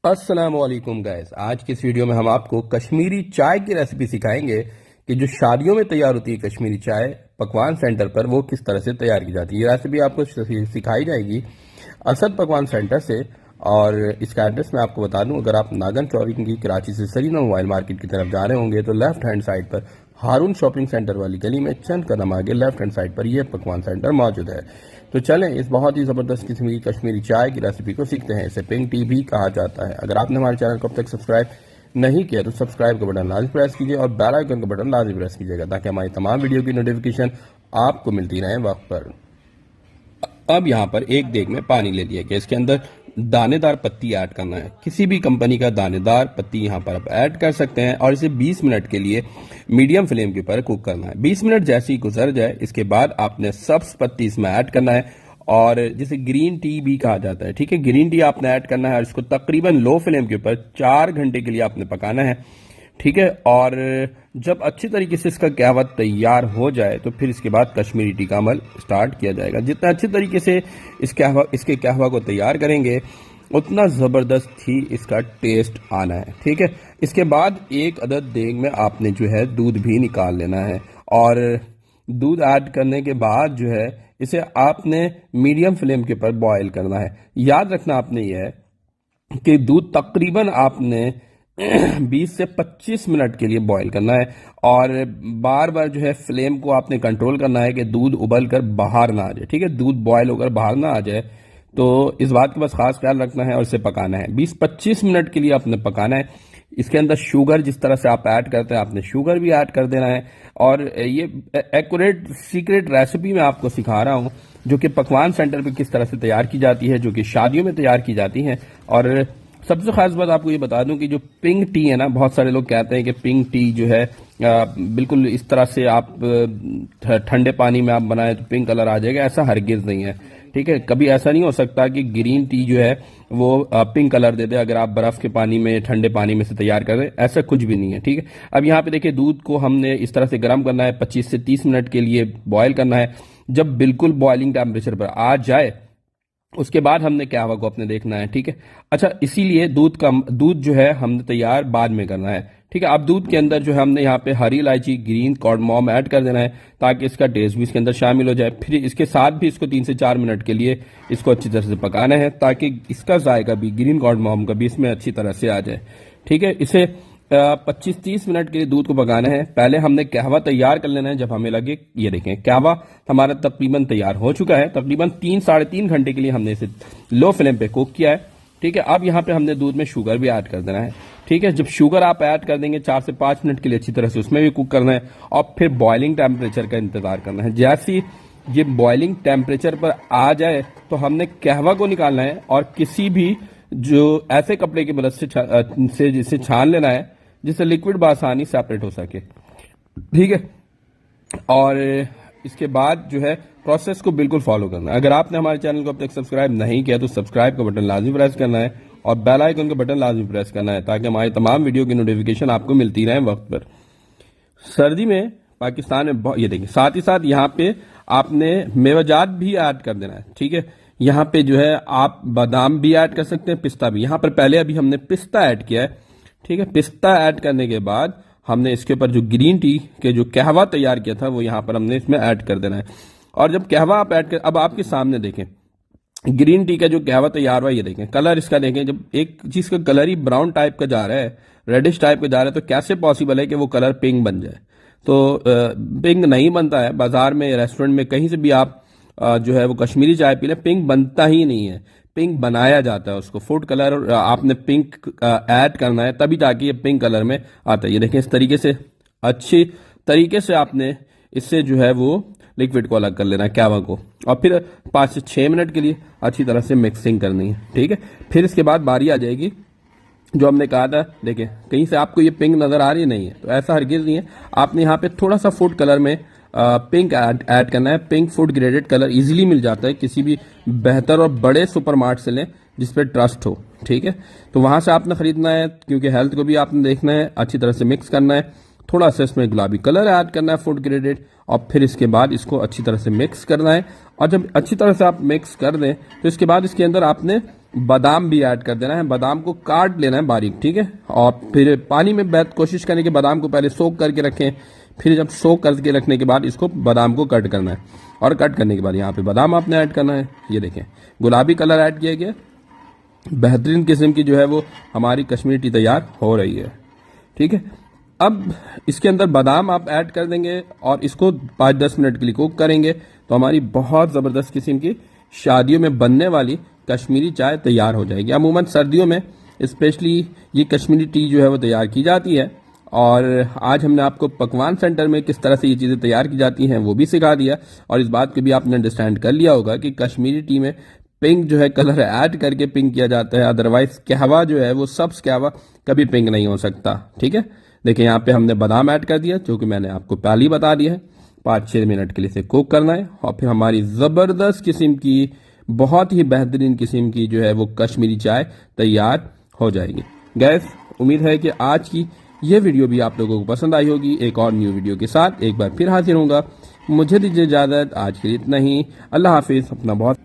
अस्सलामुअलैकुम गाइस। आज की इस वीडियो में हम आपको कश्मीरी चाय की रेसिपी सिखाएंगे कि जो शादियों में तैयार होती है कश्मीरी चाय पकवान सेंटर पर वो किस तरह से तैयार की जाती है। ये रेसिपी आपको सिखाई जाएगी असद पकवान सेंटर से। और इसका एड्रेस मैं आपको बता दूं, अगर आप नागन चौरी की कराची से सरीना मोबाइल मार्केट की तरफ जा रहे होंगे तो लेफ्ट हैंड साइड पर हारून शॉपिंग सेंटर वाली गली में चंद कदम आगे लेफ्ट हैंड साइड पर यह पकवान सेंटर मौजूद है। तो चलें इस बहुत ही ज़बरदस्त किस्म की कश्मीरी चाय की रेसिपी को सीखते हैं। इसे पिंक टी भी कहा जाता है। अगर आपने हमारे चैनल को अब तक सब्सक्राइब नहीं किया तो सब्सक्राइब का बटन लाजमी प्रेस कीजिए और बेल आइकन का बटन लाजमी प्रेस कीजिएगा ताकि हमारी तमाम वीडियो की नोटिफिकेशन आपको मिलती रहे वक्त पर। अब यहाँ पर एक देग में पानी ले लिया गया, इसके अंदर दानेदार पत्ती ऐड करना है। किसी भी कंपनी का दानेदार पत्ती यहाँ पर आप ऐड कर सकते हैं और इसे 20 मिनट के लिए मीडियम फ्लेम के ऊपर कुक करना है। 20 मिनट जैसे ही गुजर जाए इसके बाद आपने सब्ज पत्ती इसमें ऐड करना है और जिसे ग्रीन टी भी कहा जाता है। ठीक है, ग्रीन टी आपने ऐड करना है और इसको तकरीबन लो फ्लेम के ऊपर 4 घंटे के लिए आपने पकाना है। ठीक है, और जब अच्छी तरीके से इसका कहवा तैयार हो जाए तो फिर इसके बाद कश्मीरी टी का अमल स्टार्ट किया जाएगा। जितना अच्छी तरीके से इसके कहवा को तैयार करेंगे उतना ज़बरदस्त ही इसका टेस्ट आना है। ठीक है, इसके बाद एक अदद देग में आपने जो है दूध भी निकाल लेना है और दूध ऐड करने के बाद जो है इसे आपने मीडियम फ्लेम के ऊपर बॉयल करना है। याद रखना आपने यह है कि दूध तकरीबन आपने 20 से 25 मिनट के लिए बॉईल करना है और बार बार जो है फ्लेम को आपने कंट्रोल करना है कि दूध उबल कर बाहर ना आ जाए। ठीक है, दूध बॉयल होकर बाहर ना आ जाए तो इस बात का बस खास ख्याल रखना है और इसे पकाना है। 20-25 मिनट के लिए आपने पकाना है। इसके अंदर शुगर जिस तरह से आप ऐड करते हैं आपने शुगर भी ऐड कर देना है। और ये एक्यूरेट सीक्रेट रेसिपी मैं आपको सिखा रहा हूँ जो कि पकवान सेंटर पे किस तरह से तैयार की जाती है, जो कि शादियों में तैयार की जाती है। और सबसे खास बात आपको ये बता दूं कि जो पिंक टी है ना, बहुत सारे लोग कहते हैं कि पिंक टी जो है बिल्कुल इस तरह से आप ठंडे पानी में आप बनाए तो पिंक कलर आ जाएगा, ऐसा हरगिज नहीं है। ठीक है, कभी ऐसा नहीं हो सकता कि ग्रीन टी जो है वो पिंक कलर दे दे अगर आप बर्फ के पानी में ठंडे पानी में से तैयार कर दें, ऐसा कुछ भी नहीं है। ठीक है, अब यहाँ पे देखिए दूध को हमने इस तरह से गर्म करना है, 25 से 30 मिनट के लिए बॉयल करना है। जब बिल्कुल बॉइलिंग टेम्परेचर पर आ जाए उसके बाद हमने कहवा को अपने देखना है। ठीक है, अच्छा, इसीलिए दूध जो है हमने तैयार बाद में करना है। ठीक है, अब दूध के अंदर जो है हमने यहाँ पे हरी इलायची ग्रीन कार्डमम ऐड कर देना है ताकि इसका टेस्ट भी इसके अंदर शामिल हो जाए। फिर इसके साथ भी इसको 3 से 4 मिनट के लिए इसको अच्छी तरह से पकाना है ताकि इसका जायका भी ग्रीन कार्डमम का भी इसमें अच्छी तरह से आ जाए। ठीक है, इसे 25-30 मिनट के लिए दूध को पकाना है। पहले हमने कहवा तैयार कर लेना है। जब हमें लगे ये देखें कहवा हमारा तकरीबन तैयार हो चुका है, तकरीबन 3-3.5 घंटे के लिए हमने इसे लो फ्लेम पे कुक किया है। ठीक है, अब यहाँ पे हमने दूध में शुगर भी ऐड कर देना है। ठीक है, जब शुगर आप ऐड कर देंगे 4 से 5 मिनट के लिए अच्छी तरह से उसमें भी कुक करना है और फिर बॉइलिंग टेम्परेचर का इंतजार करना है। जैसे ये बॉइलिंग टेम्परेचर पर आ जाए तो हमने कहवा को निकालना है और किसी भी जो ऐसे कपड़े की मदद से जिसे छान लेना है जिससे लिक्विड बासानी सेपरेट हो सके। ठीक है, और इसके बाद जो है प्रोसेस को बिल्कुल फॉलो करना है। अगर आपने हमारे चैनल को अब तक सब्सक्राइब नहीं किया तो सब्सक्राइब का बटन लाजमी प्रेस करना है और बेल आइकन का बटन लाजमी प्रेस करना है ताकि हमारी तमाम वीडियो की नोटिफिकेशन आपको मिलती रहे वक्त पर। सर्दी में पाकिस्तान में ये देखिए, साथ ही साथ यहाँ पे आपने मेवाजात भी ऐड कर देना है। ठीक है, यहाँ पे जो है आप बादाम भी ऐड कर सकते हैं, पिस्ता भी। यहाँ पर पहले अभी हमने पिस्ता ऐड किया है। ठीक है, पिस्ता ऐड करने के बाद हमने इसके ऊपर जो ग्रीन टी के जो कहवा तैयार किया था वो यहाँ पर हमने इसमें ऐड कर देना है। और जब कहवा आप ऐड कर, अब आपके सामने देखें ग्रीन टी का जो कहवा तैयार हुआ, ये देखें कलर इसका देखें। जब एक चीज का कलर ही ब्राउन टाइप का जा रहा है, रेडिश टाइप का जा रहा है, तो कैसे पॉसिबल है कि वो कलर पिंक बन जाए? तो पिंक नहीं बनता है। बाजार में रेस्टोरेंट में कहीं से भी आप जो है वो कश्मीरी चाय पी लें, पिंक बनता ही नहीं है। पिंक बनाया जाता है, उसको फूड कलर आपने पिंक ऐड करना है तभी जाके ये पिंक कलर में आता है। ये देखें इस तरीके से अच्छी तरीके से आपने इससे जो है वो लिक्विड को अलग कर लेना है कहवा को और फिर 5 से 6 मिनट के लिए अच्छी तरह से मिक्सिंग करनी है। ठीक है, फिर इसके बाद बारी आ जाएगी जो हमने कहा था। देखिए कहीं से आपको ये पिंक नजर आ रही नहीं है तो ऐसा हरगिज नहीं है। आपने यहाँ पे थोड़ा सा फूड कलर में पिंक ऐड करना है। Pink food graded colour easily मिल जाता है, किसी भी बेहतर और बड़े सुपरमार्ट से लें जिस पे ट्रस्ट हो। ठीक है, तो वहां से आपने खरीदना है क्योंकि हेल्थ को भी आपने देखना है। अच्छी तरह से मिक्स करना है, थोड़ा सा इसमें गुलाबी कलर ऐड करना है फूड ग्रेडेड और फिर इसके बाद इसको अच्छी तरह से मिक्स करना है। और जब अच्छी तरह से आप मिक्स कर दें तो इसके बाद इसके अंदर आपने बादाम भी ऐड कर देना है। बादाम को काट लेना है बारीक, ठीक है। और फिर पानी में कोशिश करें कि बादाम को पहले सोक करके रखें, फिर जब सोक करके रखने के बाद इसको बादाम को कट करना है, और कट करने के बाद यहाँ पे बादाम आपने ऐड करना है। ये देखें गुलाबी कलर ऐड किया गया, बेहतरीन किस्म की जो है वो हमारी कश्मीरी टी तैयार हो रही है, ठीक है। अब इसके अंदर बादाम आप ऐड कर देंगे और इसको 5-10 मिनट के लिए कुक करेंगे तो हमारी बहुत ज़बरदस्त किस्म की शादियों में बनने वाली कश्मीरी चाय तैयार हो जाएगी। अमूमन सर्दियों में स्पेशली ये कश्मीरी टी जो है वो तैयार की जाती है, और आज हमने आपको पकवान सेंटर में किस तरह से ये चीज़ें तैयार की जाती हैं वो भी सिखा दिया, और इस बात को भी आपने अंडरस्टैंड कर लिया होगा कि कश्मीरी टी में पिंक जो है कलर ऐड करके पिंक किया जाता है, अदरवाइज कहवा जो है वो सब्ज कहवा कभी पिंक नहीं हो सकता, ठीक है। देखिए यहाँ पे हमने बादाम ऐड कर दिया, जो कि मैंने आपको पहले ही बता दिया है। 5-6 मिनट के लिए इसे कुक करना है, और फिर हमारी ज़बरदस्त किस्म की, बहुत ही बेहतरीन किस्म की जो है वो कश्मीरी चाय तैयार हो जाएगी। गैस उम्मीद है कि आज की ये वीडियो भी आप लोगों को पसंद आई होगी। एक और न्यू वीडियो के साथ एक बार फिर हाजिर होऊंगा। मुझे दीजिए इजाज़त, आज के लिए इतना ही। अल्लाह हाफिज़, अपना बहुत